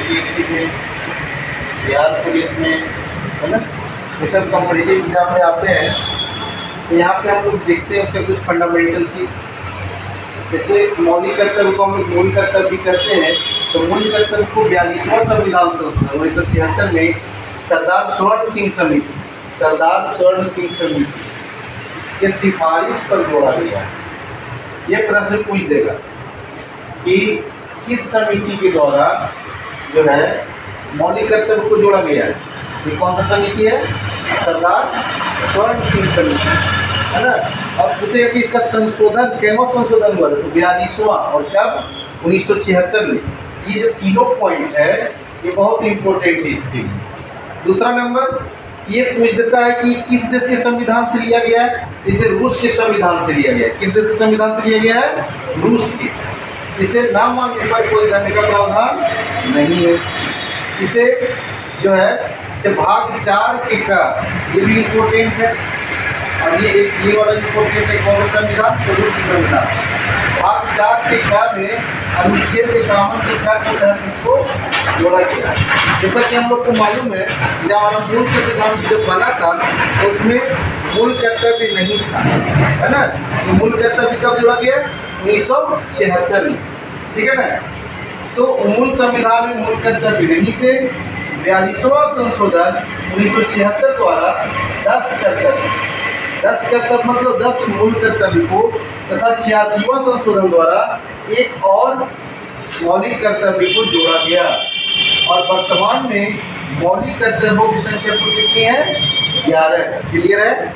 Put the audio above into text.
UPSC में, Bihar police में, है ना, ये सब कॉम्पिटिटिव एग्जाम में आते हैं। तो यहाँ पे हम लोग देखते हैं उसका कुछ फंडामेंटल चीज़, जैसे मौलिक कर्तव्य को हम लोग मूल कर्तव्य भी कहते हैं। तो मूल कर्तव्य को 42वां संविधान संशोधन 1976 में सरदार स्वर्ण सिंह समिति के सिफारिश पर जोड़ा गया है। ये प्रश्न पूछ देगा कि किस समिति के द्वारा जो है मौलिक कर्तव्य को जोड़ा गया है। ये कौन सा समिति है? सरदार स्वर्ण सिंह समिति, है ना। अब पूछेगा कि इसका संशोधन कैसा संशोधन हुआ था, तो 42वां, और कब? 1976 में। ये जो तीनों पॉइंट है ये बहुत इंपॉर्टेंट है इसके लिए। दूसरा नंबर ये पूछ देता है कि किस देश के संविधान से लिया गया है। इसे रूस के संविधान से लिया गया है। किस देश के संविधान से लिया गया है? रूस के। इसे नाम मानने पर कोई दंड का प्रावधान नहीं है। इसे जो है इसे भाग 4 के का, ये भी इम्पोर्टेंट है। और ये वाला इम्पोर्टेंट है, कौन सा संविधान? तो रूस का संविधान। भाग 4 के का में अनुच्छेद 51 के का के तहत इसको जोड़ा गया। जैसा कि हम लोग को मालूम है, जब हमारा मूल संविधान जब बना था तो उसमें मूल कर्तव्य नहीं था, है ना। तो मूल कर्तव्य कब जोड़ा गया? 1976 में, ठीक है ना। तो मूल संविधान में मूल कर्तव्य नहीं थे। 42वां संशोधन 1976 द्वारा 10 कर्तव्य मतलब 10 मूल कर्तव्य को तथा 86वां संशोधन द्वारा एक और मौलिक कर्तव्य को जोड़ा गया। और वर्तमान में मौलिक कर्तव्यों की संख्या कुल कितनी है? 11। क्लियर है?